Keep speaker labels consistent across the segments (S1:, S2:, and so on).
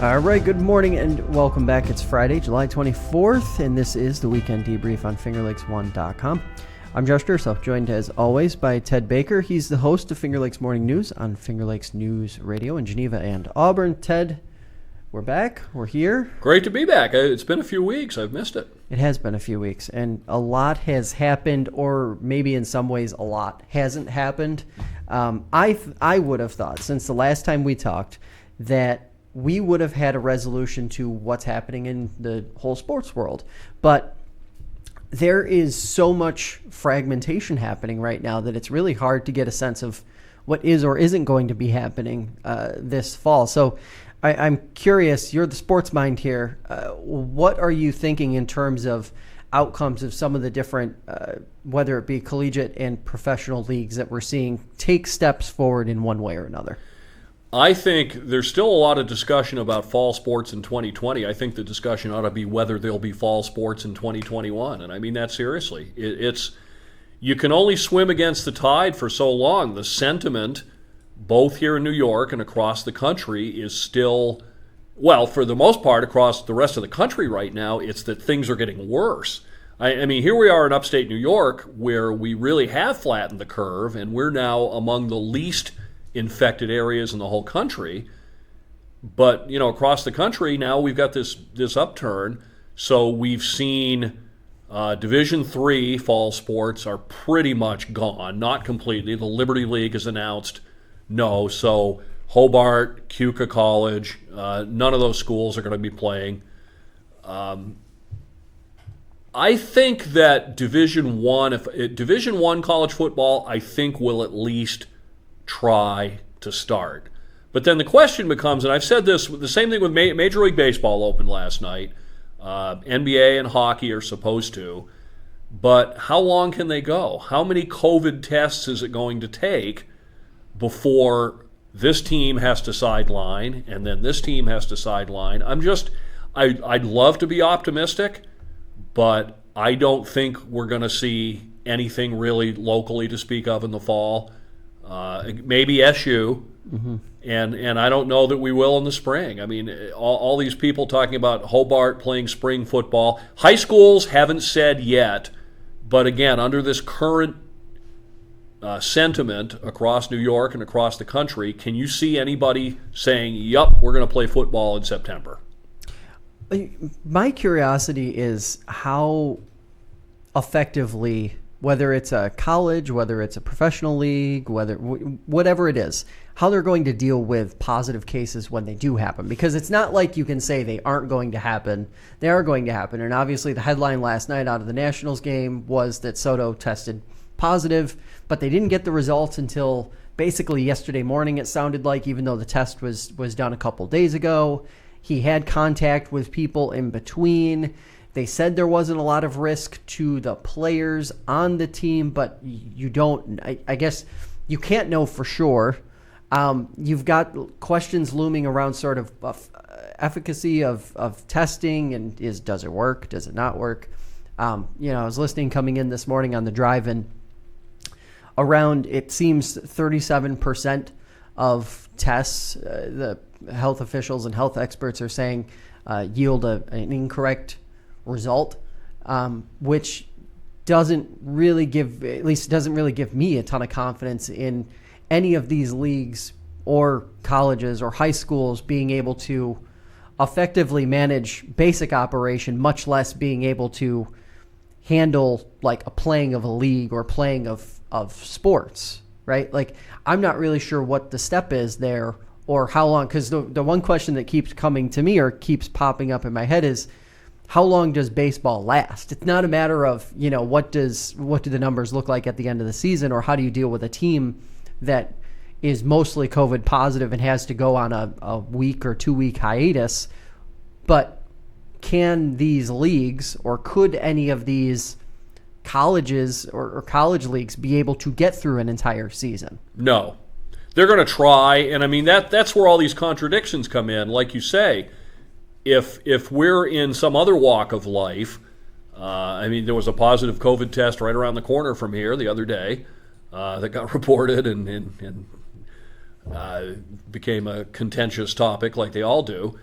S1: All right, good morning and welcome back. It's Friday, July 24th, and this is the Weekend Debrief on FingerLakes1.com. I'm Josh Durso, joined as always by Ted Baker. He's the host of Finger Lakes Morning News on Finger Lakes News Radio in Geneva and Auburn. Ted, we're back. We're here.
S2: Great to be back. It's been a few weeks. I've missed it.
S1: It has been a few weeks, and a lot has happened, or maybe in some ways a lot hasn't happened. I would have thought, since the last time we talked, that we would have had a resolution to what's happening in the whole sports world. But there is so much fragmentation happening right now that it's really hard to get a sense of what is or isn't going to be happening this fall. So I'm curious, you're the sports mind here. What are you thinking in terms of outcomes of some of the different, whether it be collegiate and professional leagues that we're seeing take steps forward in one way or another?
S2: I think there's still a lot of discussion about fall sports in 2020. I think the discussion ought to be whether there'll be fall sports in 2021. And I mean that seriously. You can only swim against the tide for so long. The sentiment, both here in New York and across the country, is still, well, for the most part, across the rest of the country right now, it's that things are getting worse. I mean, here we are in upstate New York where we really have flattened the curve, and we're now among the least infected areas in the whole country. But, you know, across the country now we've got this upturn. So we've seen Division III fall sports are pretty much gone, not completely. The Liberty League has announced no. So Hobart, Keuka College, none of those schools are going to be playing. I think that Division I college football, I think will at least try to start. But then the question becomes, and I've said this, the same thing with Major League Baseball opened last night. NBA and hockey are supposed to. But how long can they go? How many COVID tests is it going to take before this team has to sideline and then this team has to sideline? I'd love to be optimistic, but I don't think we're going to see anything really locally to speak of in the fall. Maybe SU, and I don't know that we will in the spring. I mean, all these people talking about Hobart playing spring football. High schools haven't said yet, but again, under this current sentiment across New York and across the country, can you see anybody saying, yup, we're going to play football in September?
S1: My curiosity is how effectively, whether it's a college, whether it's a professional league, whatever it is, how they're going to deal with positive cases when they do happen. Because it's not like you can say they aren't going to happen. They are going to happen. And obviously the headline last night out of the Nationals game was that Soto tested positive, but they didn't get the results until basically yesterday morning, it sounded like, even though the test was done a couple days ago. He had contact with people in between. They said there wasn't a lot of risk to the players on the team, but you don't, I guess you can't know for sure. You've got questions looming around sort of efficacy of testing and does it work? Does it not work? I was listening coming in this morning on the drive, and around, it seems 37% of tests, the health officials and health experts are saying yield an incorrect result, which doesn't really give me a ton of confidence in any of these leagues or colleges or high schools being able to effectively manage basic operation, much less being able to handle like a playing of a league or playing of sports, right? Like, I'm not really sure what the step is there or how long, because the one question that keeps coming to me or keeps popping up in my head is, how long does baseball last? It's not a matter of, what do the numbers look like at the end of the season, or how do you deal with a team that is mostly COVID positive and has to go on a week or 2 week hiatus. But can these leagues, or could any of these colleges or college leagues be able to get through an entire season?
S2: No. They're going to try, and I mean that's where all these contradictions come in. Like you say, if we're in some other walk of life, there was a positive COVID test right around the corner from here the other day that got reported and became a contentious topic like they all do.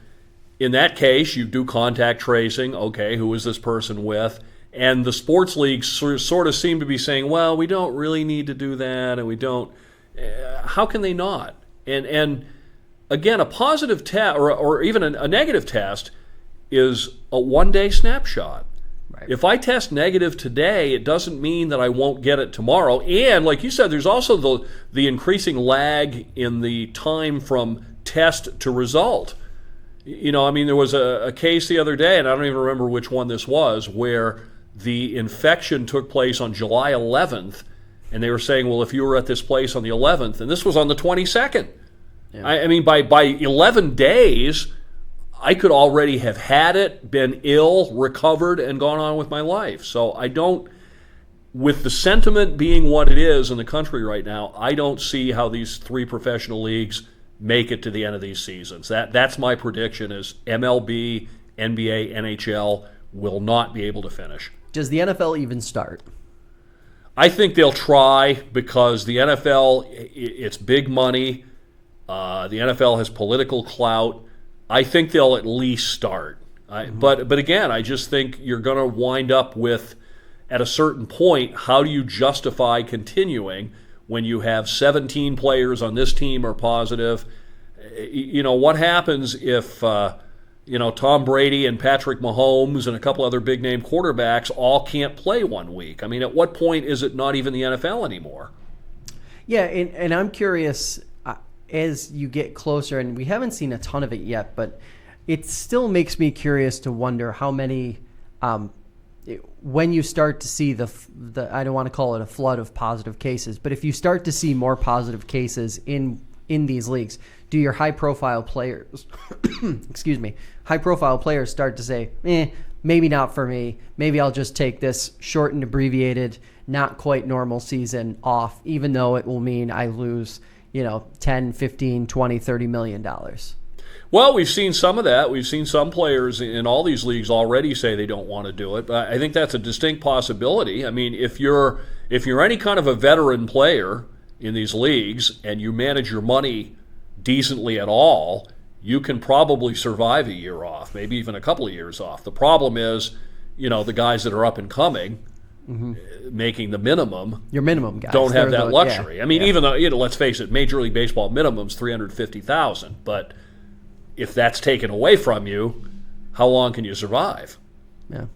S2: in that case, you do contact tracing. Okay, who is this person with? And the sports leagues sort of seem to be saying, well, we don't really need to do that, and we don't. How can they not? And again, a positive test or even a negative test is a one-day snapshot.
S1: Right.
S2: If I test negative today, it doesn't mean that I won't get it tomorrow. And like you said, there's also the increasing lag in the time from test to result. You know, I mean, there was a case the other day, and I don't even remember which one this was, where the infection took place on July 11th, and they were saying, well, if you were at this place on the 11th, and this was on the 22nd. Yeah. I mean, by 11 days, I could already have had it, been ill, recovered, and gone on with my life. So I don't, with the sentiment being what it is in the country right now, I don't see how these three professional leagues make it to the end of these seasons. That's my prediction is MLB, NBA, NHL will not be able to finish.
S1: Does the NFL even start?
S2: I think they'll try because the NFL, it's big money. The NFL has political clout. I think they'll at least start. But again, I just think you're going to wind up with, at a certain point, how do you justify continuing when you have 17 players on this team are positive? You know, what happens if, Tom Brady and Patrick Mahomes and a couple other big-name quarterbacks all can't play 1 week? I mean, at what point is it not even the NFL anymore?
S1: Yeah, and I'm curious, as you get closer, and we haven't seen a ton of it yet, but it still makes me curious to wonder how many, when you start to see the I don't want to call it a flood of positive cases, but if you start to see more positive cases in these leagues, do your high-profile players, high-profile players start to say, maybe not for me, maybe I'll just take this short and abbreviated, not quite normal season off, even though it will mean I lose, 10, 15, 20, $30 million.
S2: Well, we've seen some of that. We've seen some players in all these leagues already say they don't want to do it. But I think that's a distinct possibility. I mean, if you're any kind of a veteran player in these leagues and you manage your money decently at all, you can probably survive a year off, maybe even a couple of years off. The problem is, the guys that are up and coming, making the minimum,
S1: your minimum guys
S2: don't have that luxury.
S1: Yeah,
S2: I mean, even though let's face it, Major League Baseball minimum's $350,000, but if that's taken away from you, how long can you survive?
S1: Yeah.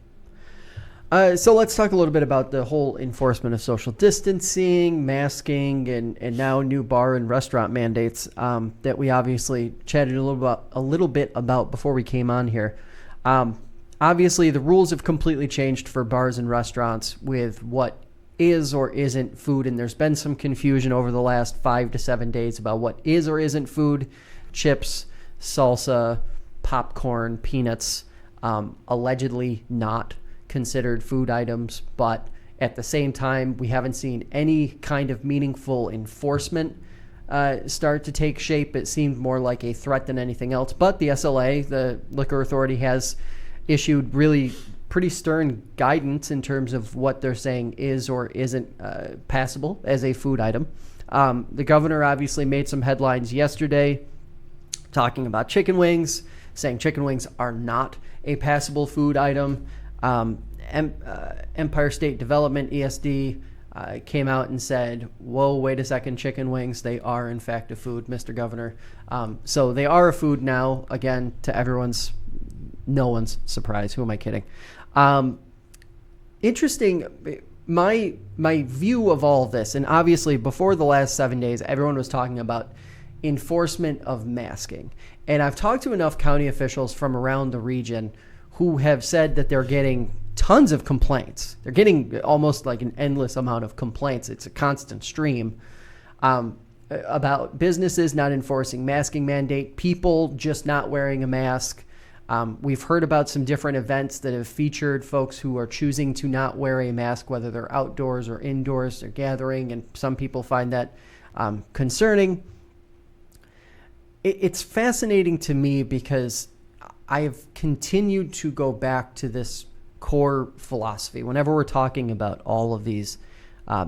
S1: So let's talk a little bit about the whole enforcement of social distancing, masking, and now new bar and restaurant mandates that we obviously chatted a little bit about before we came on here. Obviously, the rules have completely changed for bars and restaurants with what is or isn't food, and there's been some confusion over the last 5 to 7 days about what is or isn't food. Chips, salsa, popcorn, peanuts, allegedly not considered food items, but at the same time, we haven't seen any kind of meaningful enforcement start to take shape. It seemed more like a threat than anything else. But the SLA, the Liquor Authority, has issued really pretty stern guidance in terms of what they're saying is or isn't passable as a food item. The governor obviously made some headlines yesterday talking about chicken wings, saying chicken wings are not a passable food item. Empire State Development, ESD, came out and said, whoa, wait a second, chicken wings, they are in fact a food, Mr. Governor. So they are a food now, again, to no one's surprise. Who am I kidding? Interesting, my view of all of this, and obviously before the last 7 days, everyone was talking about enforcement of masking. And I've talked to enough county officials from around the region who have said that they're getting tons of complaints. They're getting almost like an endless amount of complaints. It's a constant stream about businesses not enforcing masking mandate, people just not wearing a mask. We've heard about some different events that have featured folks who are choosing to not wear a mask, whether they're outdoors or indoors, they're gathering, and some people find that concerning. It's fascinating to me because I have continued to go back to this core philosophy. Whenever we're talking about all of these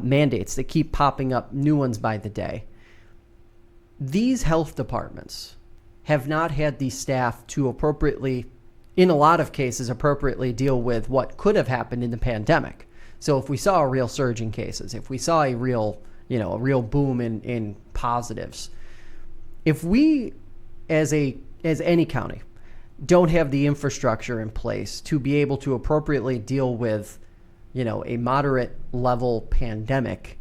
S1: mandates that keep popping up, new ones by the day, these health departments have not had the staff to appropriately, in a lot of cases, appropriately deal with what could have happened in the pandemic. So if we saw a real surge in cases, if we saw a real boom in positives, if we as any county don't have the infrastructure in place to be able to appropriately deal with, a moderate level pandemic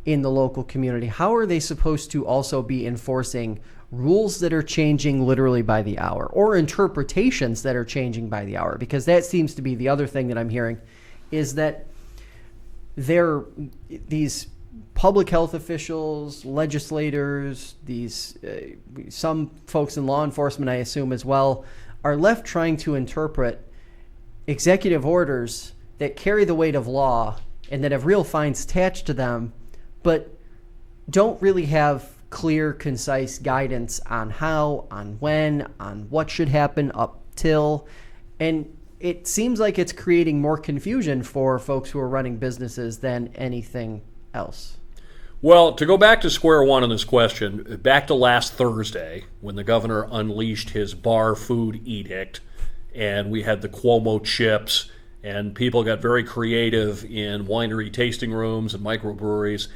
S1: in the local community, how are they supposed to also be enforcing rules that are changing literally by the hour, or interpretations that are changing by the hour? Because that seems to be the other thing that I'm hearing, is that these public health officials, legislators, some folks in law enforcement, I assume as well, are left trying to interpret executive orders that carry the weight of law and that have real fines attached to them, but don't really have clear, concise guidance on how, on when, on what should happen up till. And it seems like it's creating more confusion for folks who are running businesses than anything else.
S2: Well, to go back to square one on this question, back to last Thursday when the governor unleashed his bar food edict and we had the Cuomo chips and people got very creative in winery tasting rooms and microbreweries.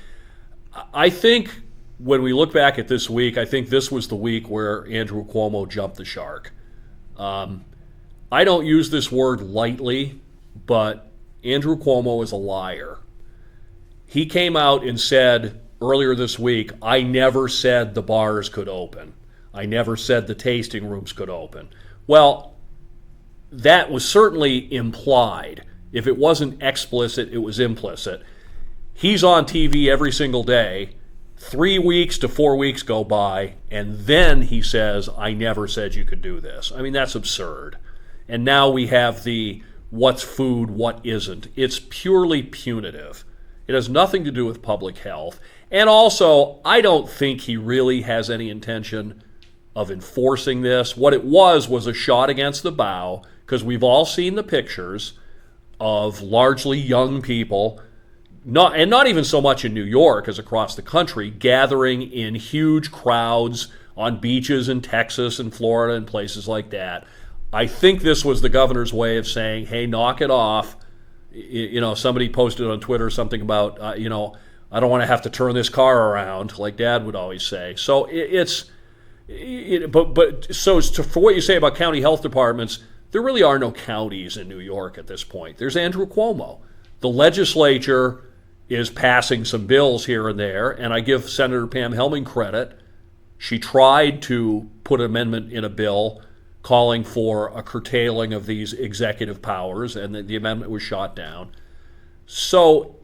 S2: I think when we look back at this week, I think this was the week where Andrew Cuomo jumped the shark. I don't use this word lightly, but Andrew Cuomo is a liar. He came out and said earlier this week, I never said the bars could open. I never said the tasting rooms could open. Well, that was certainly implied. If it wasn't explicit, it was implicit. He's on TV every single day. 3 weeks to 4 weeks go by, and then he says, I never said you could do this. I mean, that's absurd. And now we have the what's food, what isn't. It's purely punitive. It has nothing to do with public health. And also, I don't think he really has any intention of enforcing this. What it was a shot against the bow, because we've all seen the pictures of largely young people, not even so much in New York as across the country, gathering in huge crowds on beaches in Texas and Florida and places like that. I think this was the governor's way of saying, hey, knock it off. Somebody posted on Twitter something about, I don't want to have to turn this car around, like Dad would always say. So for what you say about county health departments, there really are no counties in New York at this point. There's Andrew Cuomo. The legislature is passing some bills here and there, and I give Senator Pam Helming credit. She tried to put an amendment in a bill calling for a curtailing of these executive powers, and the amendment was shot down. So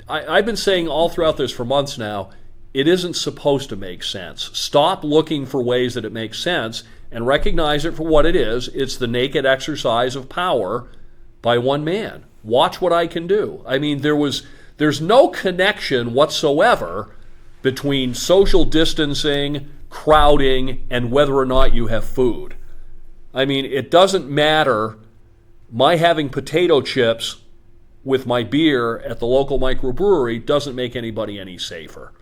S2: I've been saying all throughout this for months now, it isn't supposed to make sense. Stop looking for ways that it makes sense and recognize it for what it is. It's the naked exercise of power by one man. Watch what I can do. I mean, there's no connection whatsoever between social distancing, crowding, and whether or not you have food. I mean, it doesn't matter my having potato chips with my beer at the local microbrewery doesn't make anybody any safer.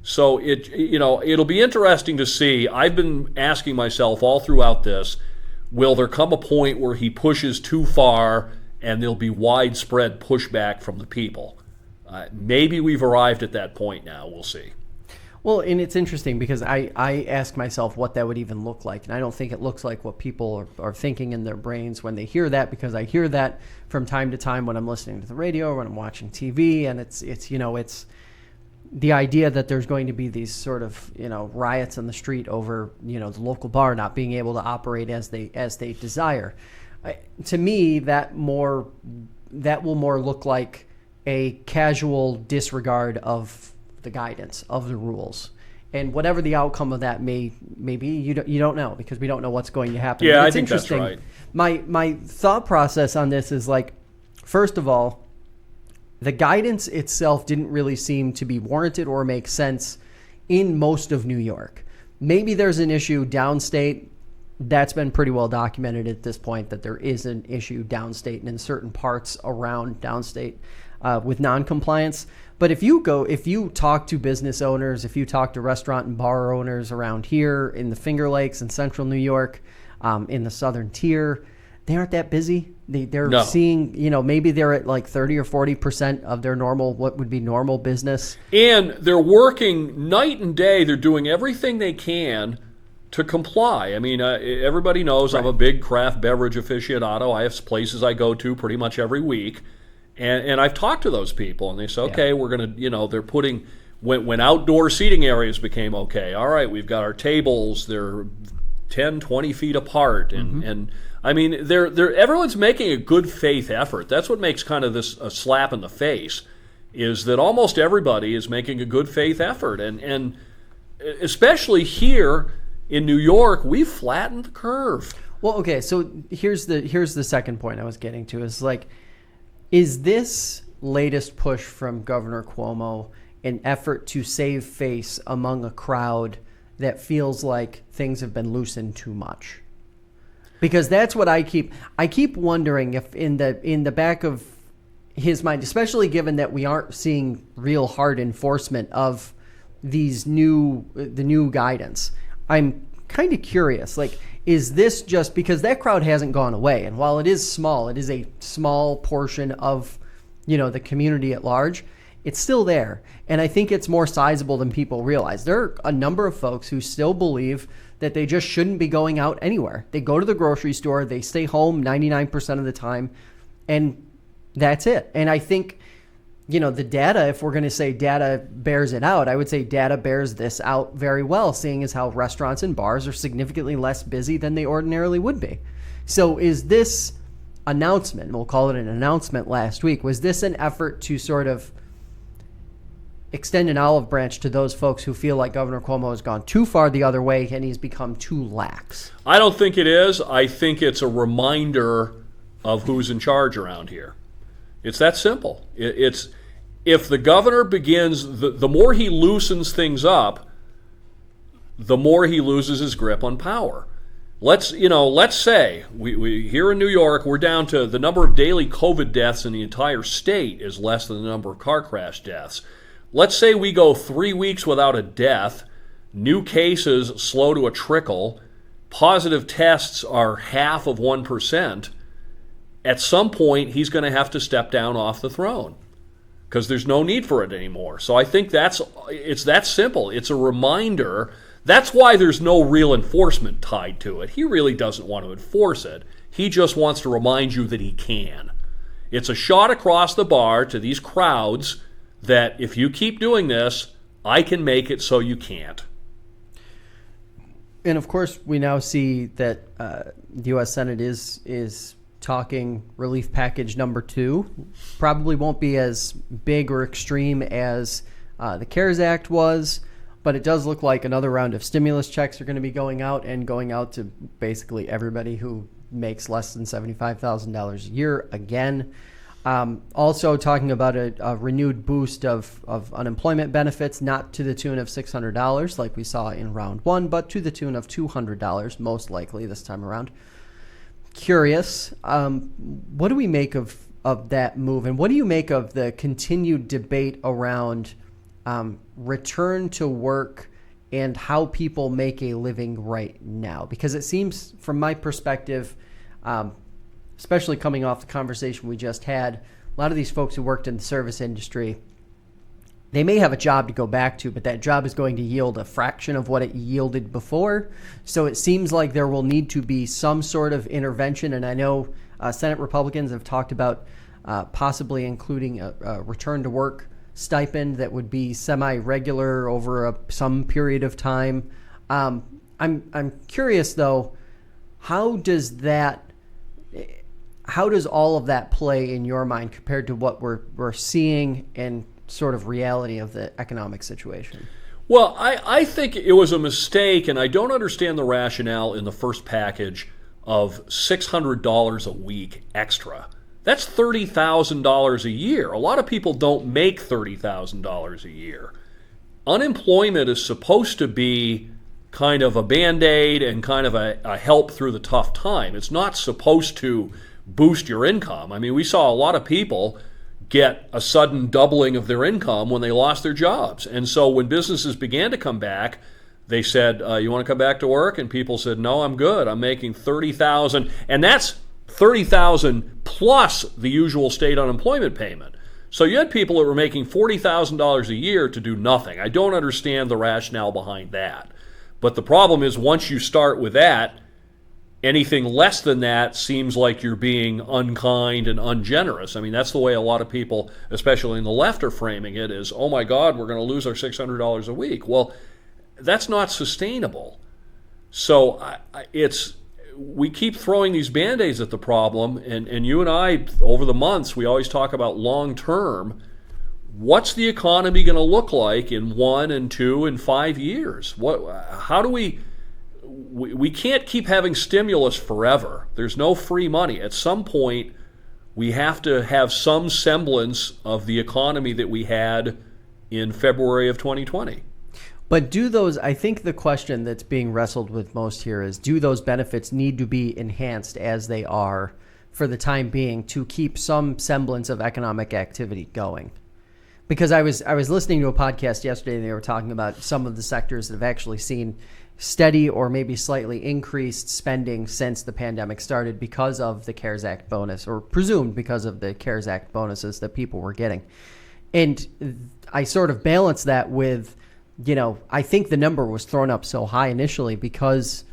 S2: So it'll be interesting to see. I've been asking myself all throughout this, will there come a point where he pushes too far and there'll be widespread pushback from the people? Maybe we've arrived at that point now. We'll see.
S1: Well, and it's interesting because I ask myself what that would even look like, and I don't think it looks like what people are thinking in their brains when they hear that, because I hear that from time to time when I'm listening to the radio or when I'm watching TV, and it's the idea that there's going to be these sort of riots in the street over the local bar not being able to operate as they desire. To me, that will more look like a casual disregard of the guidance of the rules, and whatever the outcome of that may be, you don't know, because we don't know what's going to happen.
S2: Yeah,
S1: it's
S2: I think
S1: interesting.
S2: That's right.
S1: My thought process on this is like, first of all, the guidance itself didn't really seem to be warranted or make sense in most of New York. Maybe there's an issue downstate. That's been pretty well documented at this point, that there is an issue downstate and in certain parts around downstate with noncompliance. But if you talk to business owners, if you talk to restaurant and bar owners around here in the Finger Lakes in central New York, in the southern tier, they aren't that busy. They're seeing, maybe they're at like 30 or 40% of their normal, what would be normal business.
S2: And they're working night and day. They're doing everything they can to comply. I mean, everybody knows I'm a big craft beverage aficionado. I have places I go to pretty much every week. And I've talked to those people, and they say, okay, we're going to, they're putting, when outdoor seating areas became okay, all right, we've got our tables, they're 10, 20 feet apart. And I mean, everyone's making a good faith effort. That's what makes kind of this a slap in the face, is that almost everybody is making a good faith effort. And especially here in New York, we've flattened the curve.
S1: Well, okay, so here's the second point I was getting to, is like, is this latest push from Governor Cuomo an effort to save face among a crowd that feels like things have been loosened too much? Because that's what I keep wondering if in the back of his mind, especially given that we aren't seeing real hard enforcement of the new guidance. I'm kind of curious, like, is this just because that crowd hasn't gone away? And while it is small, it is a small portion of, the community at large. It's still there. And I think it's more sizable than people realize. There are a number of folks who still believe that they just shouldn't be going out anywhere. They go to the grocery store, they stay home 99% of the time, and that's it. And I think, the data, if we're going to say data bears it out, I would say data bears this out very well, seeing as how restaurants and bars are significantly less busy than they ordinarily would be. So is this announcement, we'll call it an announcement last week, was this an effort to sort of extend an olive branch to those folks who feel like Governor Cuomo has gone too far the other way and he's become too lax?
S2: I don't think it is. I think it's a reminder of who's in charge around here. It's that simple. It's if the governor begins, the more he loosens things up, the more he loses his grip on power. Let's say we here in New York, we're down to the number of daily COVID deaths in the entire state is less than the number of car crash deaths. Let's say we go 3 weeks without a death, new cases slow to a trickle, positive tests are half of 1%. At some point, he's going to have to step down off the throne because there's no need for it anymore. So I think it's that simple. It's a reminder. That's why there's no real enforcement tied to it. He really doesn't want to enforce it. He just wants to remind you that he can. It's a shot across the bar to these crowds that if you keep doing this, I can make it so you can't.
S1: And of course, we now see that the U.S. Senate is talking relief package number 2. Probably won't be as big or extreme as the CARES Act was, but it does look like another round of stimulus checks are going to be going out to basically everybody who makes less than $75,000 a year again. Also talking about a renewed boost of unemployment benefits, not to the tune of $600 like we saw in round 1, but to the tune of $200 most likely this time around. Curious, what do we make of that move, and what do you make of the continued debate around return to work and how people make a living right now? Because it seems, from my perspective, especially coming off the conversation we just had, a lot of these folks who worked in the service industry, they may have a job to go back to, but that job is going to yield a fraction of what it yielded before. So it seems like there will need to be some sort of intervention. And I know Senate Republicans have talked about possibly including a return to work stipend that would be semi-regular over some period of time. I'm curious though, how does all of that play in your mind compared to what we're seeing and sort of reality of the economic situation?
S2: Well, I think it was a mistake, and I don't understand the rationale in the first package of $600 a week extra. That's $30,000 a year. A lot of people don't make $30,000 a year. Unemployment is supposed to be kind of a Band-Aid and kind of a help through the tough time. It's not supposed to boost your income. I mean, we saw a lot of people get a sudden doubling of their income when they lost their jobs. And so when businesses began to come back, they said, you want to come back to work? And people said, no, I'm good. I'm making $30,000. And that's $30,000 plus the usual state unemployment payment. So you had people that were making $40,000 a year to do nothing. I don't understand the rationale behind that. But the problem is once you start with that, anything less than that seems like you're being unkind and ungenerous. I mean, that's the way a lot of people, especially in the left, are framing it is, oh my God, we're going to lose our $600 a week. Well, that's not sustainable. So we keep throwing these Band-Aids at the problem, and you and I, over the months, we always talk about long-term. What's the economy going to look like in 1 and 2 and 5 years? How do we can't keep having stimulus forever. There's no free money. At some point, we have to have some semblance of the economy that we had in February of 2020.
S1: But I think the question that's being wrestled with most here is, do those benefits need to be enhanced as they are for the time being to keep some semblance of economic activity going? Because I was listening to a podcast yesterday and they were talking about some of the sectors that have actually seen steady or maybe slightly increased spending since the pandemic started because of the CARES Act bonus, or presumed because of the CARES Act bonuses that people were getting. And I sort of balance that with, I think the number was thrown up so high initially because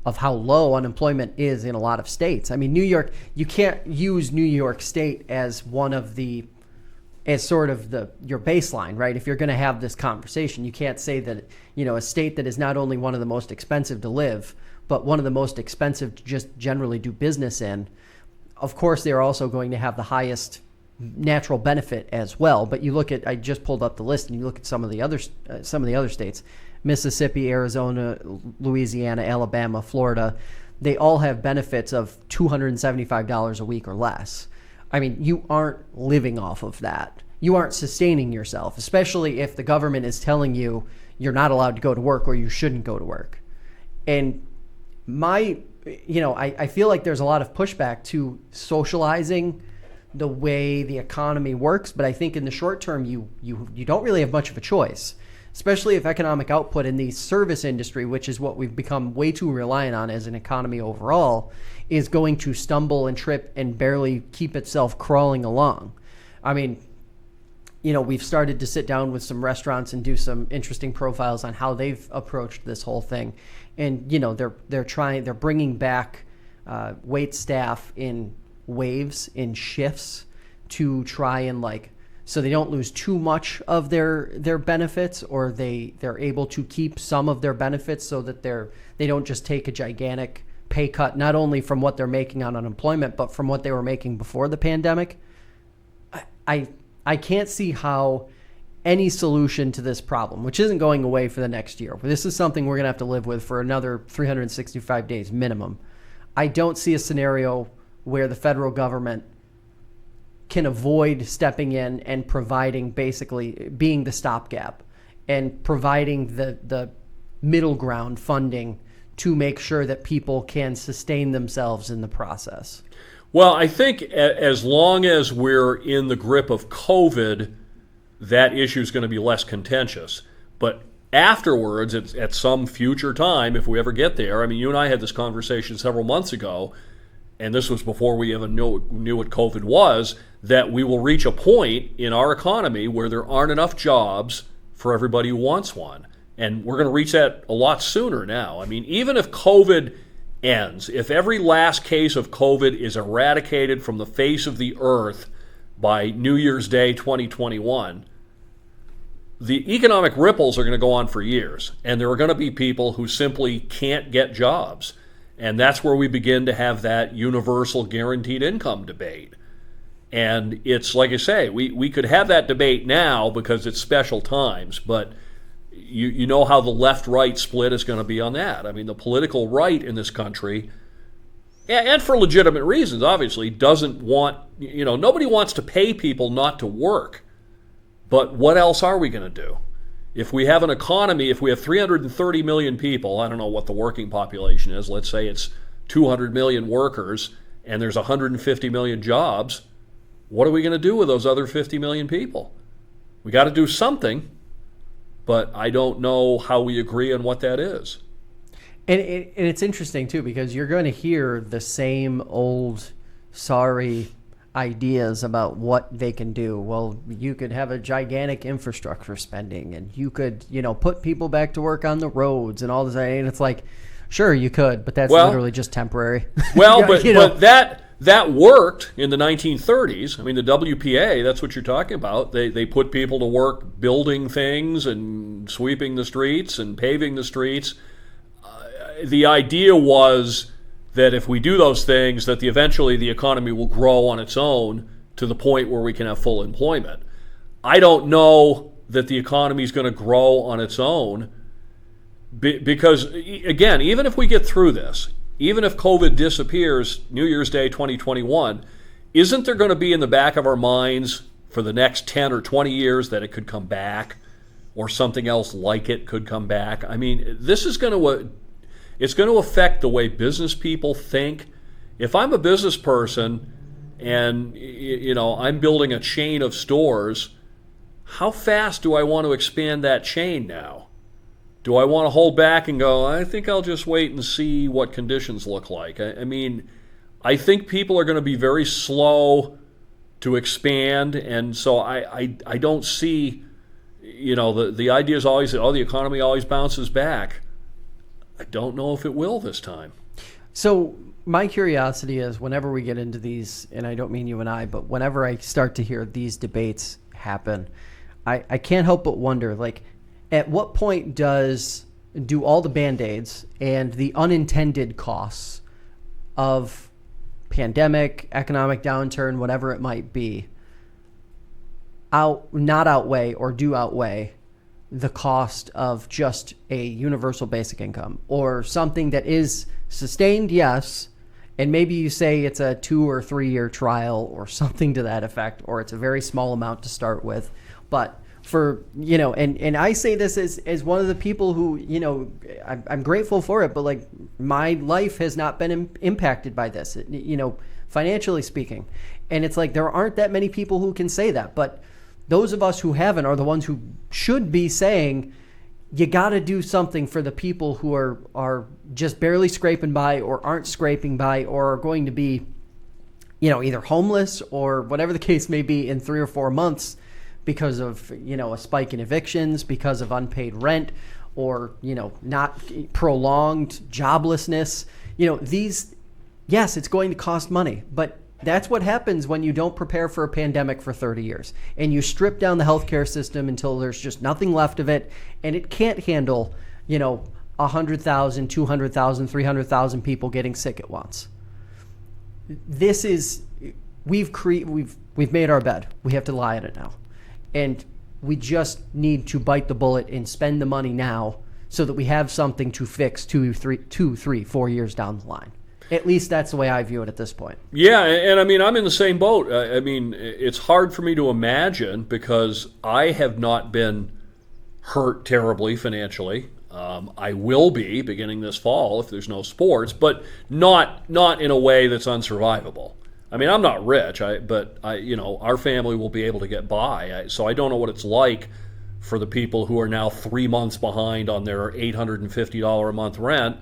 S1: of how low unemployment is in a lot of states. I mean, New York, you can't use New York State as sort of your baseline, right? If you're going to have this conversation, you can't say that, a state that is not only one of the most expensive to live, but one of the most expensive to just generally do business in. Of course, they're also going to have the highest natural benefit as well. But you look at, I just pulled up the list, and you look at some of the other states, Mississippi, Arizona, Louisiana, Alabama, Florida, they all have benefits of $275 a week or less. I mean, you aren't living off of that. You aren't sustaining yourself, especially if the government is telling you you're not allowed to go to work or you shouldn't go to work. And I feel like there's a lot of pushback to socializing the way the economy works, but I think in the short term, you don't really have much of a choice, especially if economic output in the service industry, which is what we've become way too reliant on as an economy overall, is going to stumble and trip and barely keep itself crawling along. I mean, we've started to sit down with some restaurants and do some interesting profiles on how they've approached this whole thing. And, they're bringing back wait staff in waves, in shifts, to try and so they don't lose too much of their benefits, or they're able to keep some of their benefits so that they don't just take a gigantic pay cut, not only from what they're making on unemployment, but from what they were making before the pandemic. I can't see how any solution to this problem, which isn't going away for the next year, but this is something we're going to have to live with for another 365 days minimum. I don't see a scenario where the federal government can avoid stepping in and providing, basically being the stopgap and providing the middle ground funding to make sure that people can sustain themselves in the process.
S2: Well, I think as long as we're in the grip of COVID, that issue is going to be less contentious. But afterwards, at some future time, if we ever get there, I mean, you and I had this conversation several months ago, and this was before we even knew what COVID was, that we will reach a point in our economy where there aren't enough jobs for everybody who wants one. And we're going to reach that a lot sooner now. I mean, even if COVID ends, if every last case of COVID is eradicated from the face of the earth by New Year's Day 2021, the economic ripples are going to go on for years. And there are going to be people who simply can't get jobs. And that's where we begin to have that universal guaranteed income debate. And it's like I say, we could have that debate now because it's special times, but you know how the left-right split is going to be on that. I mean, the political right in this country, and for legitimate reasons, obviously, doesn't want, nobody wants to pay people not to work. But what else are we going to do? If we have an economy, if we have 330 million people, I don't know what the working population is, let's say it's 200 million workers, and there's 150 million jobs, what are we going to do with those other 50 million people? We got to do something, but I don't know how we agree on what that is.
S1: And it's interesting, too, because you're going to hear the same old sorry ideas about what they can do. Well, you could have a gigantic infrastructure spending, and you could, put people back to work on the roads and all this. And it's like, sure, you could, but that's literally just temporary.
S2: Well, but that worked in the 1930s. I mean, the WPA, that's what you're talking about. They put people to work building things and sweeping the streets and paving the streets. The idea was that if we do those things, that eventually the economy will grow on its own to the point where we can have full employment. I don't know that the economy is going to grow on its own because, again, even if we get through this, even if COVID disappears New Year's Day 2021, isn't there going to be in the back of our minds for the next 10 or 20 years that it could come back or something else like it could come back? I mean, this is going to... It's going to affect the way business people think. If I'm a business person and I'm building a chain of stores, how fast do I want to expand that chain now? Do I want to hold back and go, I think I'll just wait and see what conditions look like? I mean, I think people are going to be very slow to expand, and so I don't see, the idea is always that, the economy always bounces back. I don't know if it will this time.
S1: So my curiosity is whenever we get into these, and I don't mean you and I, but whenever I start to hear these debates happen, I can't help but wonder, like, at what point do all the Band-Aids and the unintended costs of pandemic, economic downturn, whatever it might be, not outweigh or do outweigh the cost of just a universal basic income or something that is sustained, yes, and maybe you say it's a 2 or 3 year trial or something to that effect, or it's a very small amount to start with. But for, and I say this as one of the people who, I'm grateful for it, but like my life has not been impacted by this, financially speaking. And it's like there aren't that many people who can say that, but those of us who haven't are the ones who should be saying, you got to do something for the people who are just barely scraping by or aren't scraping by or are going to be, either homeless or whatever the case may be in 3 or 4 months because of, a spike in evictions, because of unpaid rent or, not prolonged joblessness. Yes, it's going to cost money, but that's what happens when you don't prepare for a pandemic for 30 years and you strip down the healthcare system until there's just nothing left of it and it can't handle, 100,000, 200,000, 300,000 people getting sick at once. We've made our bed. We have to lie in it now. And we just need to bite the bullet and spend the money now so that we have something to fix 2, 3, 4 years down the line. At least that's the way I view it at this point.
S2: Yeah, and I mean, I'm in the same boat. I mean, it's hard for me to imagine because I have not been hurt terribly financially. I will be beginning this fall if there's no sports, but not in a way that's unsurvivable. I mean, I'm not rich, but our family will be able to get by. So I don't know what it's like for the people who are now 3 months behind on their $850 a month rent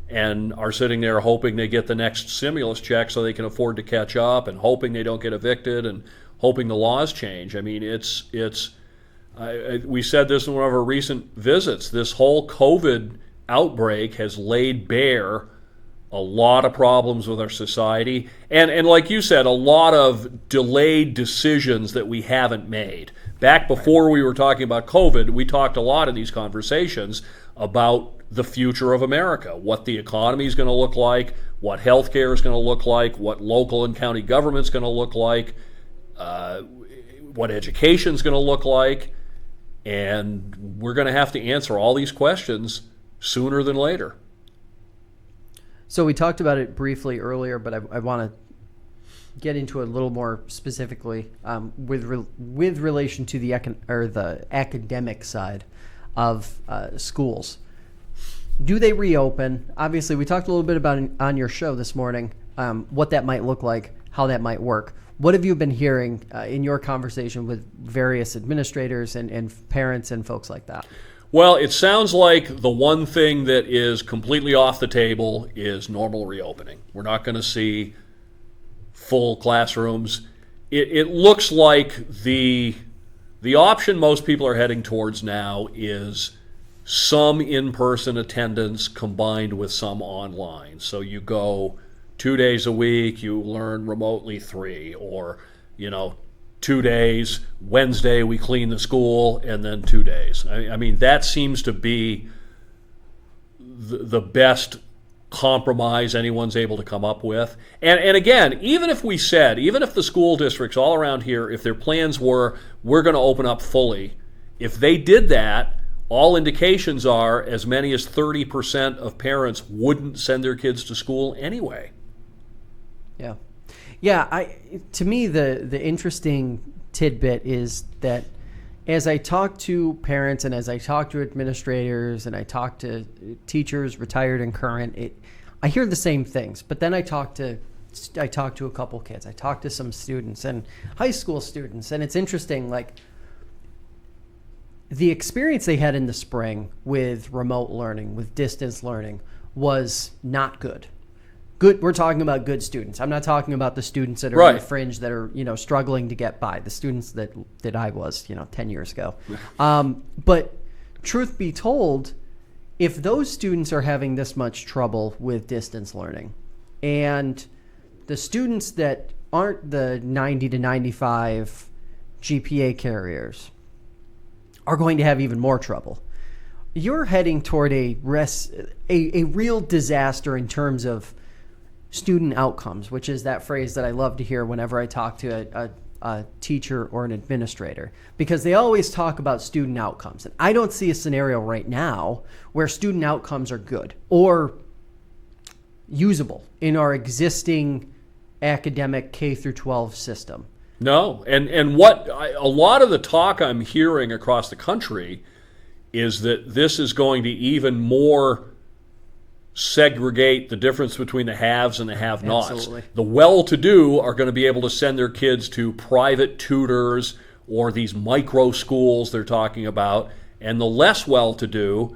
S2: and are sitting there hoping they get the next stimulus check so they can afford to catch up and hoping they don't get evicted and hoping the laws change. I mean, we said this in one of our recent visits. This whole COVID outbreak has laid bare a lot of problems with our society. And like you said, a lot of delayed decisions that we haven't made. Back before we were talking about COVID, we talked a lot in these conversations about the future of America, what the economy is going to look like, what healthcare is going to look like, what local and county government is going to look like, what education is going to look like, and we're going to have to answer all these questions sooner than later.
S1: So we talked about it briefly earlier, but I want to get into it a little more specifically with relation to the academic side of schools. Do they reopen? Obviously, we talked a little bit about on your show this morning what that might look like. how that might work. What have you been hearing in your conversation with various administrators and parents and folks like that?
S2: Well, it sounds like the one thing that is completely off the table is normal reopening. We're not going to see full classrooms. It looks like the option most people are heading towards now is some in-person attendance combined with some online. So you go 2 days a week, you learn remotely 3, or 2 days, Wednesday we clean the school, and then 2 days. I mean, that seems to be the best compromise anyone's able to come up with. And again, even if the school districts all around here, if their plans were, we're going to open up fully, if they did that, all indications are as many as 30% of parents wouldn't send their kids to school anyway.
S1: Yeah. Yeah, to me, the interesting tidbit is that as I talk to parents and as I talk to administrators and I talk to teachers, retired and current, I hear the same things. But then I talk to a couple kids. I talk to some students and high school students, and it's interesting, like the experience they had in the spring with remote learning, with distance learning, was not good. Good. We're talking about good students. I'm not talking about the students that are on the fringe that are, struggling to get by. The students that I was, 10 years ago. But truth be told, if those students are having this much trouble with distance learning, and the students that aren't the 90 to 95 GPA carriers are going to have even more trouble, you're heading toward a real disaster in terms of student outcomes, which is that phrase that I love to hear whenever I talk to a teacher or an administrator, because they always talk about student outcomes. And I don't see a scenario right now where student outcomes are good or usable in our existing academic K through 12 system.
S2: No, and a lot of the talk I'm hearing across the country is that this is going to even more segregate the difference between the haves and the have-nots.
S1: Absolutely.
S2: The well-to-do are going to be able to send their kids to private tutors or these micro schools they're talking about, and the less well-to-do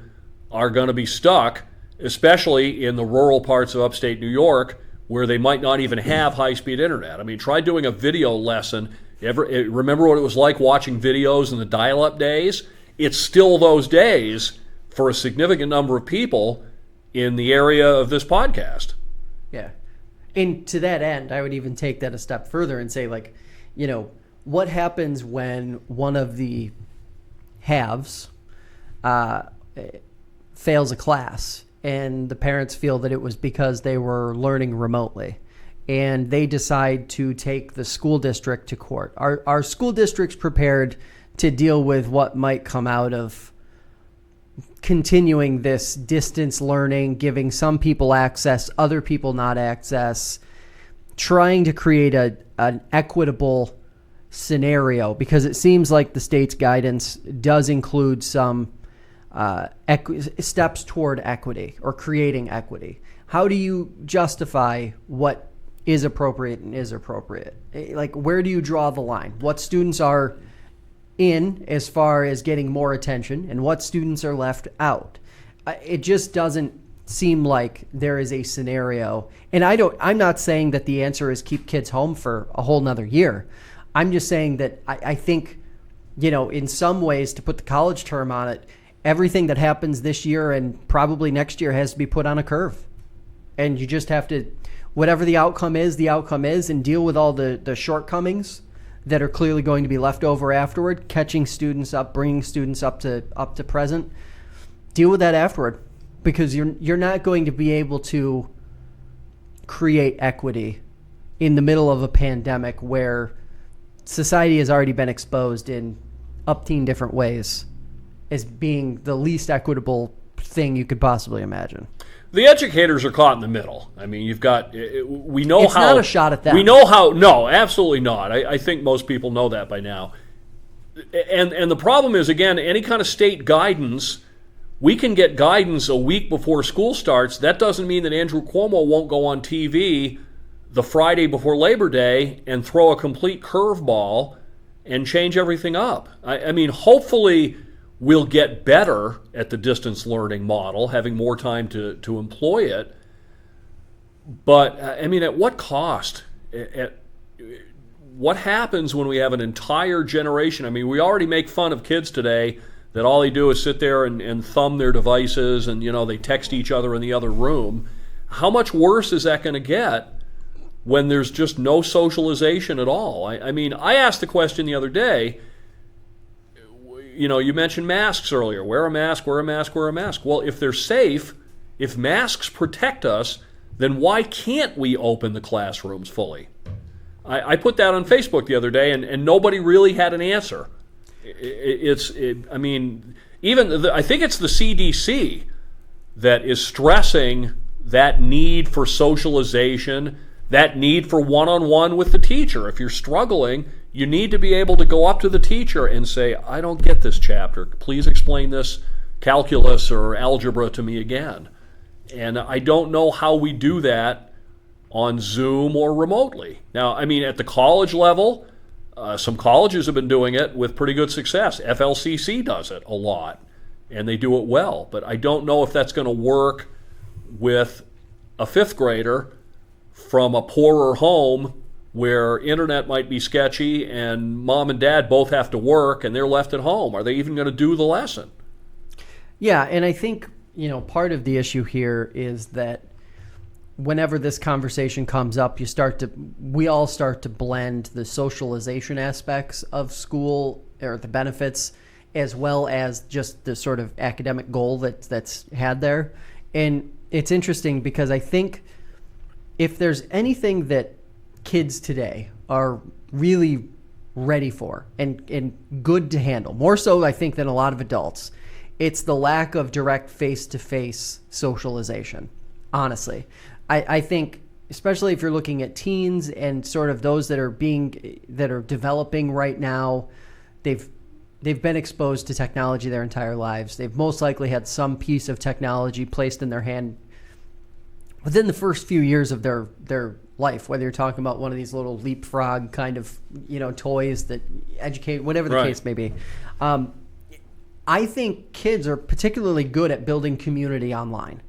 S2: are going to be stuck, especially in the rural parts of upstate New York, where they might not even have high-speed internet. I mean, try doing a video lesson. Remember what it was like watching videos in the dial-up days? It's still those days for a significant number of people in the area of this podcast.
S1: Yeah. And to that end, I would even take that a step further and say, what happens when one of the haves fails a class and the parents feel that it was because they were learning remotely and they decide to take the school district to court? Are school districts prepared to deal with what might come out of continuing this distance learning, giving some people access, other people not access, trying to create an equitable scenario? Because it seems like the state's guidance does include some steps toward equity or creating equity. How do you justify what is appropriate and is appropriate? Like, where do you draw the line? What students are in as far as getting more attention and what students are left out? It just doesn't seem like there is a scenario. And I'm not saying that the answer is keep kids home for a whole nother year. I'm just saying that I think, in some ways, to put the college term on it, everything that happens this year and probably next year has to be put on a curve. And you just have to, whatever the outcome is, and deal with all the shortcomings that are clearly going to be left over afterward, catching students up, bringing students up to present. Deal with that afterward, because you're not going to be able to create equity in the middle of a pandemic where society has already been exposed in umpteen different ways as being the least equitable thing you could possibly imagine.
S2: The educators are caught in the middle. I mean, we know
S1: it's not a shot at them.
S2: We know how, no, absolutely not. I think most people know that by now. And the problem is, again, any kind of state guidance, we can get guidance a week before school starts. That doesn't mean that Andrew Cuomo won't go on TV the Friday before Labor Day and throw a complete curveball and change everything up. I mean, hopefully we'll get better at the distance learning model, having more time to employ it. But, I mean, at what cost? What happens when we have an entire generation? I mean, we already make fun of kids today that all they do is sit there and thumb their devices and, they text each other in the other room. How much worse is that going to get when there's just no socialization at all? I mean, I asked the question the other day, you mentioned masks earlier. Wear a mask, wear a mask, wear a mask. Well, if they're safe, if masks protect us, then why can't we open the classrooms fully? I put that on Facebook the other day, and nobody really had an answer. I think it's the CDC that is stressing that need for socialization, that need for one-on-one with the teacher. If you're struggling, you need to be able to go up to the teacher and say, I don't get this chapter. Please explain this calculus or algebra to me again. And I don't know how we do that on Zoom or remotely. Now, I mean, at the college level, some colleges have been doing it with pretty good success. FLCC does it a lot, and they do it well. But I don't know if that's going to work with a fifth grader from a poorer home where internet might be sketchy and mom and dad both have to work and they're left at home. Are they even going to do the lesson?
S1: Yeah, and I think, part of the issue here is that whenever this conversation comes up, we all start to blend the socialization aspects of school or the benefits as well as just the sort of academic goal that's had there. And it's interesting because I think if there's anything that kids today are really ready for and good to handle, more so I think than a lot of adults, it's the lack of direct face-to-face socialization, honestly. I think, especially if you're looking at teens and sort of those that are developing right now, they've been exposed to technology their entire lives. They've most likely had some piece of technology placed in their hand within the first few years of their life, whether you're talking about one of these little leapfrog kind of, toys that educate, whatever the case may be. I think kids are particularly good at building community online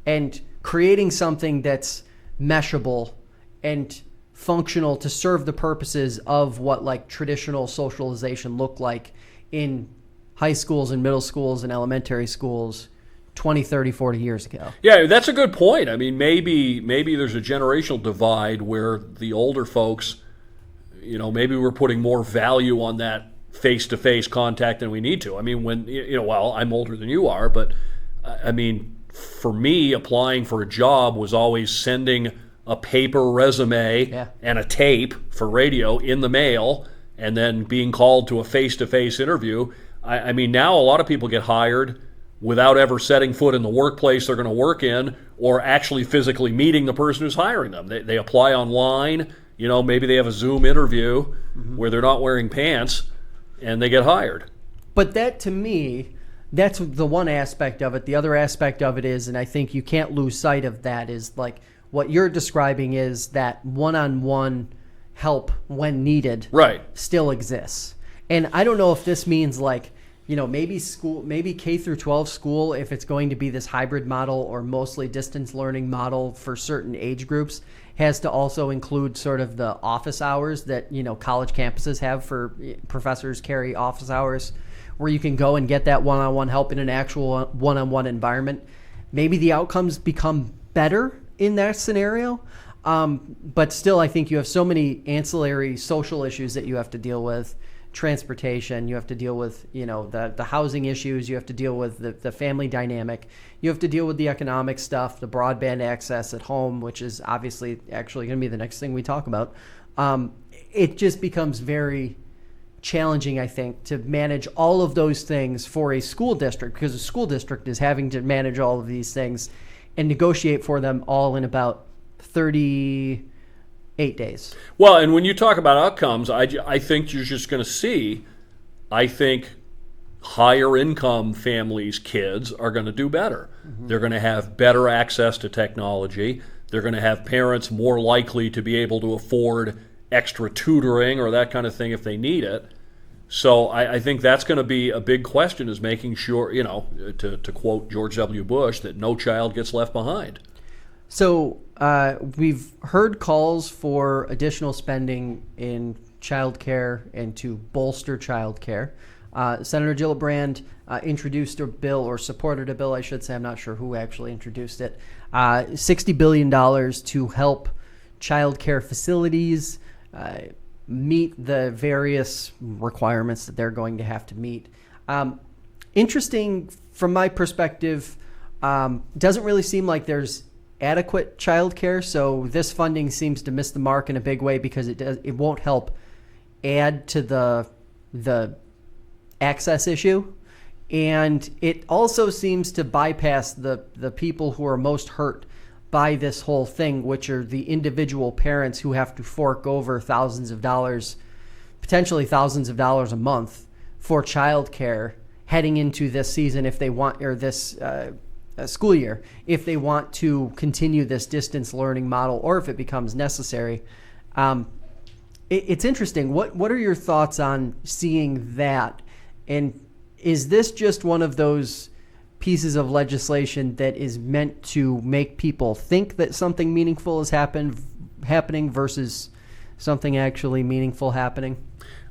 S1: and creating something that's meshable and functional to serve the purposes of what like traditional socialization looked like in high schools and middle schools and elementary schools 20, 30, 40 years ago.
S2: Yeah, that's a good point. I mean, maybe there's a generational divide where the older folks, maybe we're putting more value on that face-to-face contact than we need to. I mean, I'm older than you are, but I mean, for me, applying for a job was always sending a paper resume and a tape for radio in the mail and then being called to a face-to-face interview. I mean, now a lot of people get hired without ever setting foot in the workplace they're going to work in or actually physically meeting the person who's hiring them. They apply online. Maybe they have a Zoom interview where they're not wearing pants and they get hired.
S1: But that, to me, that's the one aspect of it. The other aspect of it is, and I think you can't lose sight of that, is like what you're describing is that one-on-one help when needed still exists. And I don't know if this means like, maybe K through 12 school, if it's going to be this hybrid model or mostly distance learning model for certain age groups, has to also include sort of the office hours that, college campuses have for professors carry office hours where you can go and get that one-on-one help in an actual one-on-one environment. Maybe the outcomes become better in that scenario. But still, I think you have so many ancillary social issues that you have to deal with. Transportation, you have to deal with, the housing issues, you have to deal with the family dynamic, you have to deal with the economic stuff, the broadband access at home, which is obviously actually going to be the next thing we talk about. It just becomes very challenging, I think, to manage all of those things for a school district, because a school district is having to manage all of these things and negotiate for them all in about 38 days.
S2: Well, and when you talk about outcomes, I think you're just going to see, I think higher income families' kids are going to do better. Mm-hmm. They're going to have better access to technology. They're going to have parents more likely to be able to afford extra tutoring or that kind of thing if they need it. So I think that's going to be a big question, is making sure, to quote George W. Bush, that no child gets left behind.
S1: So we've heard calls for additional spending in childcare and to bolster childcare. Senator Gillibrand introduced a bill, or supported a bill, I should say. I'm not sure who actually introduced it. $60 billion to help childcare facilities meet the various requirements that they're going to have to meet. Interesting from my perspective. Doesn't really seem like there's adequate childcare, so this funding seems to miss the mark in a big way, because it won't help add to the access issue, and it also seems to bypass the people who are most hurt by this whole thing, which are the individual parents who have to fork over thousands of dollars, potentially thousands of dollars a month, for childcare heading into this season, if they want, or this school year, if they want to continue this distance learning model, or if it becomes necessary. It's interesting. What are your thoughts on seeing that? And is this just one of those pieces of legislation that is meant to make people think that something meaningful is happening versus something actually meaningful happening?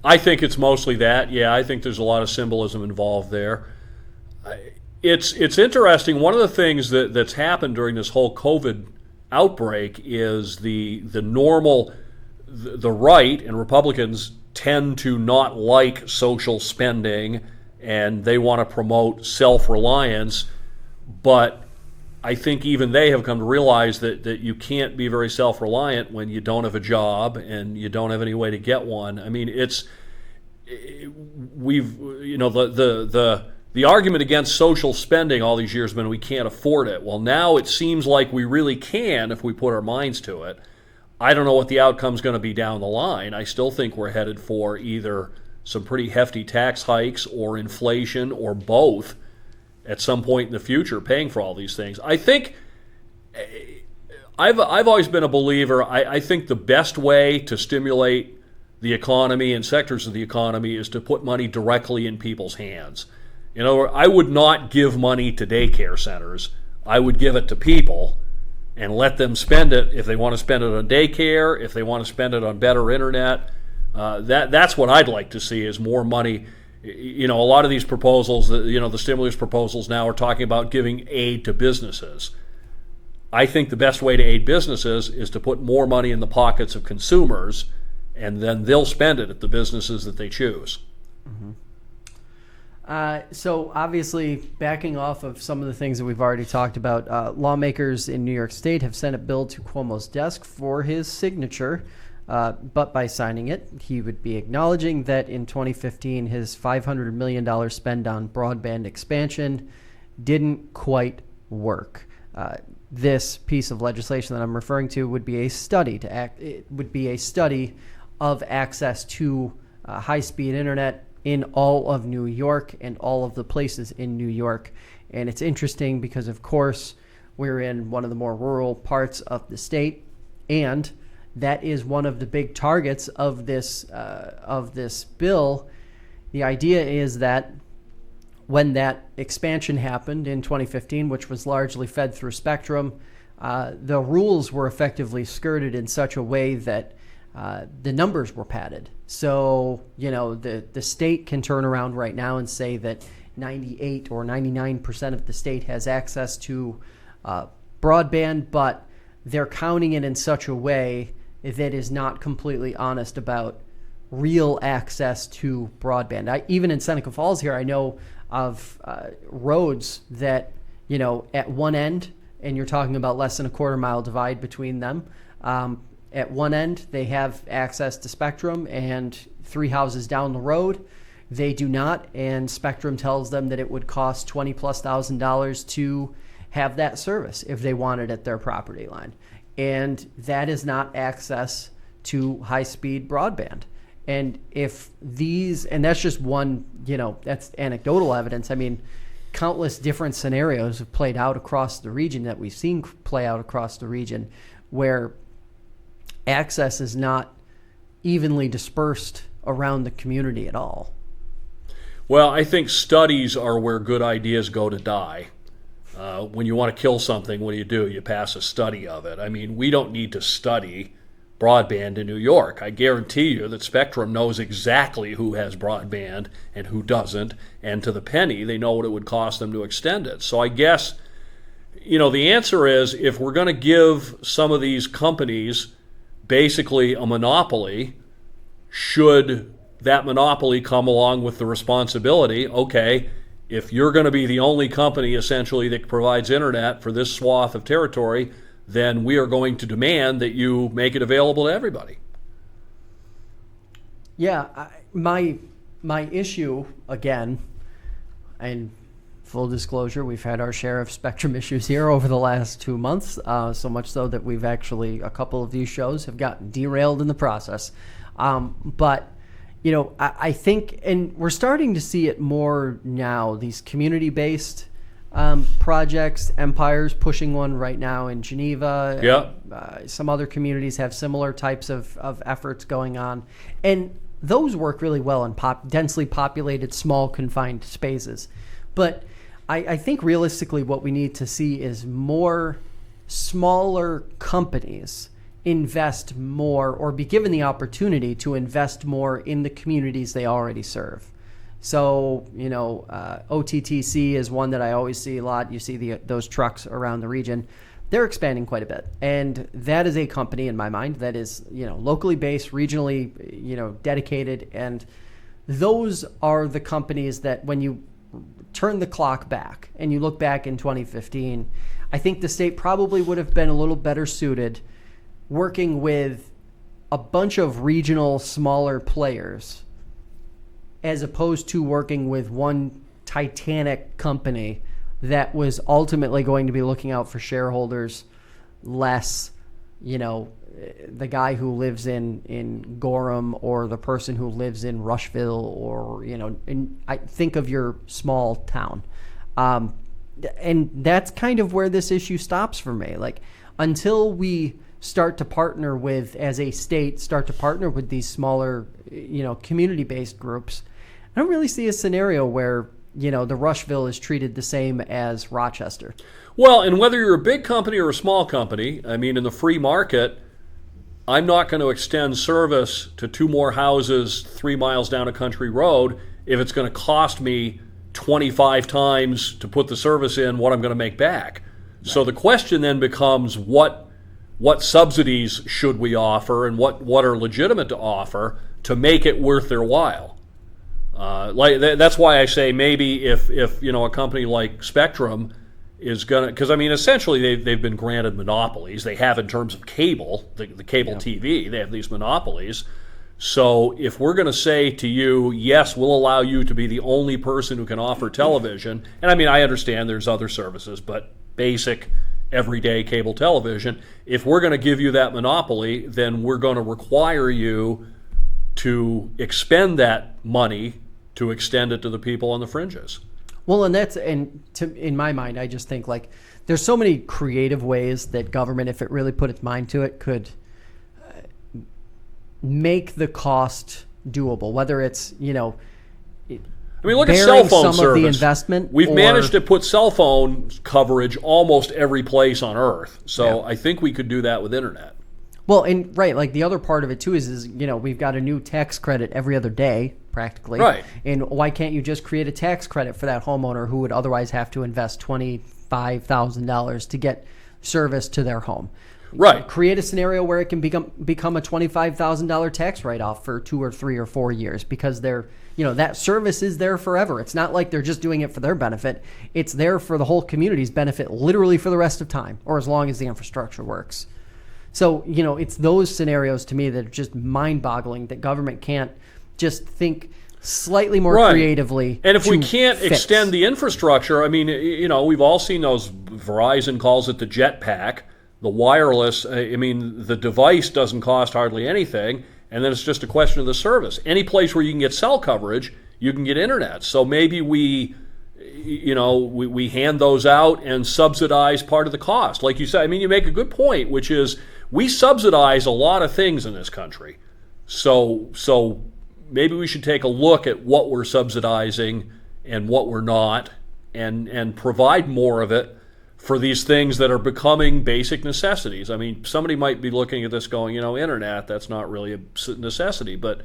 S2: I think it's mostly that. Yeah, I think there's a lot of symbolism involved there. It's interesting. One of the things that's happened during this whole COVID outbreak is the right and Republicans tend to not like social spending, and they want to promote self-reliance. But I think even they have come to realize that you can't be very self-reliant when you don't have a job and you don't have any way to get one. I mean, the argument against social spending all these years has been we can't afford it. Well, now it seems like we really can if we put our minds to it. I don't know what the outcome's going to be down the line. I still think we're headed for either some pretty hefty tax hikes or inflation or both at some point in the future, paying for all these things. I think I've always been a believer. I think the best way to stimulate the economy and sectors of the economy is to put money directly in people's hands. I would not give money to daycare centers. I would give it to people and let them spend it if they want to spend it on daycare, if they want to spend it on better internet. That's what I'd like to see, is more money. A lot of these proposals, the stimulus proposals now are talking about giving aid to businesses. I think the best way to aid businesses is to put more money in the pockets of consumers, and then they'll spend it at the businesses that they choose.
S1: Mm-hmm. So obviously, backing off of some of the things that we've already talked about, lawmakers in New York State have sent a bill to Cuomo's desk for his signature. But by signing it, he would be acknowledging that in 2015, his $500 million spend on broadband expansion didn't quite work. This piece of legislation that I'm referring to would be a study of access to high-speed internet in all of New York and all of the places in New York. And it's interesting because, of course, we're in one of the more rural parts of the state, and that is one of the big targets of this bill. The idea is that when that expansion happened in 2015, which was largely fed through Spectrum, the rules were effectively skirted in such a way that the numbers were padded. So, the state can turn around right now and say that 98 or 99% of the state has access to broadband, but they're counting it in such a way that is not completely honest about real access to broadband. Even in Seneca Falls here, I know of roads that, at one end, and you're talking about less than a quarter-mile divide between them, at one end, they have access to Spectrum, and 3 houses down the road, they do not, and Spectrum tells them that it would cost $20,000+ to have that service if they want it at their property line. And that is not access to high-speed broadband. And if these, and that's just one, that's anecdotal evidence. I mean, countless different scenarios have played out across the region that we've seen play out across the region where access is not evenly dispersed around the community at all.
S2: Well, I think studies are where good ideas go to die. When you want to kill something, what do? You pass a study of it. I mean, we don't need to study broadband in New York. I guarantee you that Spectrum knows exactly who has broadband and who doesn't, and to the penny, they know what it would cost them to extend it. So I guess, the answer is, if we're going to give some of these companies basically a monopoly, should that monopoly come along with the responsibility, okay, if you're going to be the only company essentially that provides internet for this swath of territory, then we are going to demand that you make it available to everybody.
S1: Yeah, my issue, again, and full disclosure, we've had our share of Spectrum issues here over the last 2 months, so much so that we've actually, a couple of these shows have gotten derailed in the process. But, I think, and we're starting to see it more now, these community-based projects. Empire's pushing one right now in Geneva.
S2: Yeah.
S1: Some other communities have similar types of efforts going on. And those work really well in densely populated, small, confined spaces. But I think realistically what we need to see is more smaller companies invest more or be given the opportunity to invest more in the communities they already serve. So, OTTC is one that I always see a lot. You see those trucks around the region. They're expanding quite a bit. And that is a company, in my mind, that is, locally based, regionally, dedicated. And those are the companies that when you turn the clock back and you look back in 2015, I think the state probably would have been a little better suited working with a bunch of regional, smaller players as opposed to working with one titanic company that was ultimately going to be looking out for shareholders less, the guy who lives in Gorham or the person who lives in Rushville or, I think of your small town. And that's kind of where this issue stops for me. Like, until we start to partner with, as a state, with these smaller, community-based groups, I don't really see a scenario where, the Rushville is treated the same as Rochester.
S2: Well, and whether you're a big company or a small company, I mean, in the free market, I'm not going to extend service to 2 more houses 3 miles down a country road if it's going to cost me 25 times to put the service in what I'm going to make back. Right. So the question then becomes what subsidies should we offer and what are legitimate to offer to make it worth their while. That's why I say maybe if a company like Spectrum is going to, because I mean essentially they've been granted monopolies. They have in terms of cable, the cable TV, they have these monopolies. So if we're going to say to you, yes, we'll allow you to be the only person who can offer television, and I mean I understand there's other services, but basic everyday cable television, if we're going to give you that monopoly, then we're going to require you to expend that money to extend it to the people on the fringes.
S1: Well, in my mind, I just think like there's so many creative ways that government, if it really put its mind to it, could make the cost doable. Whether it's
S2: look at cell phone
S1: some of the
S2: service.
S1: investment.
S2: We've managed to put cell phone coverage almost every place on Earth. So I think we could do that with internet.
S1: Well, and right, like the other part of it too is we've got a new tax credit every other day, practically.
S2: Right.
S1: And why can't you just create a tax credit for that homeowner who would otherwise have to invest $25,000 to get service to their home?
S2: Right.
S1: Create a scenario where it can become a $25,000 tax write-off for 2 or 3 or 4 years because that service is there forever. It's not like they're just doing it for their benefit. It's there for the whole community's benefit, literally for the rest of time, or as long as the infrastructure works. So, it's those scenarios to me that are just mind-boggling that government can't just think slightly more creatively.
S2: And if we can't extend the infrastructure, I mean, we've all seen those, Verizon calls it the jetpack, the wireless, I mean, the device doesn't cost hardly anything, and then it's just a question of the service. Any place where you can get cell coverage, you can get internet. So maybe we we hand those out and subsidize part of the cost. Like you said, I mean, you make a good point, which is we subsidize a lot of things in this country. So maybe we should take a look at what we're subsidizing and what we're not, and provide more of it for these things that are becoming basic necessities. I mean, somebody might be looking at this going, internet, that's not really a necessity, but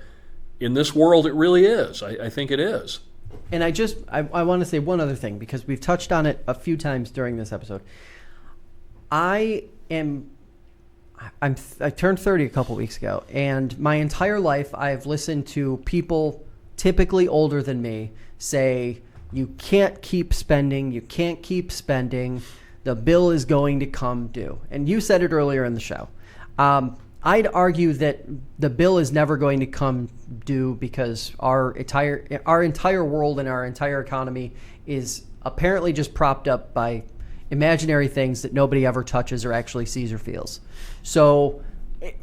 S2: in this world, it really is. I think it is.
S1: And I want to say one other thing, because we've touched on it a few times during this episode. I turned 30 a couple weeks ago, and my entire life I've listened to people typically older than me say, you can't keep spending, the bill is going to come due. And you said it earlier in the show. I'd argue that the bill is never going to come due because our entire world and our entire economy is apparently just propped up by imaginary things that nobody ever touches or actually sees or feels. So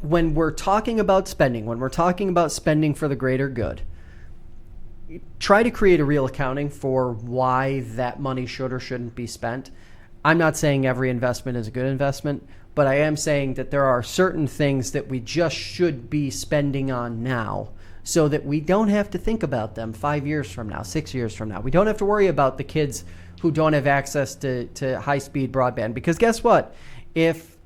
S1: when we're talking about spending, for the greater good, try to create a real accounting for why that money should or shouldn't be spent. I'm not saying every investment is a good investment, but I am saying that there are certain things that we just should be spending on now so that we don't have to think about them 5 years from now, 6 years from now. We don't have to worry about the kids who don't have access to high-speed broadband. Because guess what? If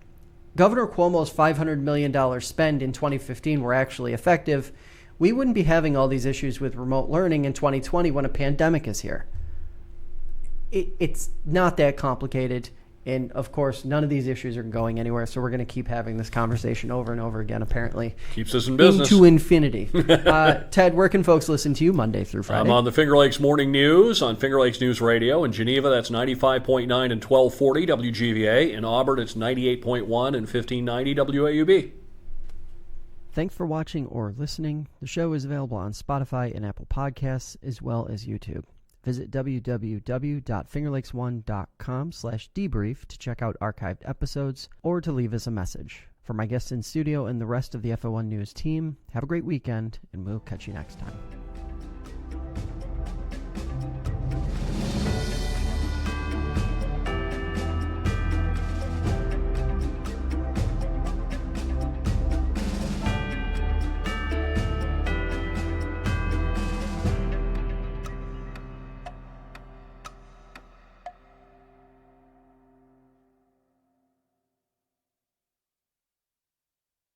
S1: Governor Cuomo's $500 million spend in 2015 were actually effective, we wouldn't be having all these issues with remote learning in 2020 when a pandemic is here. It's not that complicated. And of course, none of these issues are going anywhere. So we're going to keep having this conversation over and over again, apparently.
S2: Keeps us in business.
S1: Into infinity. Ted, where can folks listen to you Monday through Friday?
S2: I'm on the Finger Lakes Morning News on Finger Lakes News Radio. In Geneva, that's 95.9 and 1240 WGVA. In Auburn, it's 98.1 and 1590 WAUB.
S1: Thanks for watching or listening. The show is available on Spotify and Apple Podcasts, as well as YouTube. Visit www.fingerlakes1.com/debrief to check out archived episodes or to leave us a message. For my guests in studio and the rest of the FO1 News team, have a great weekend, and we'll catch you next time.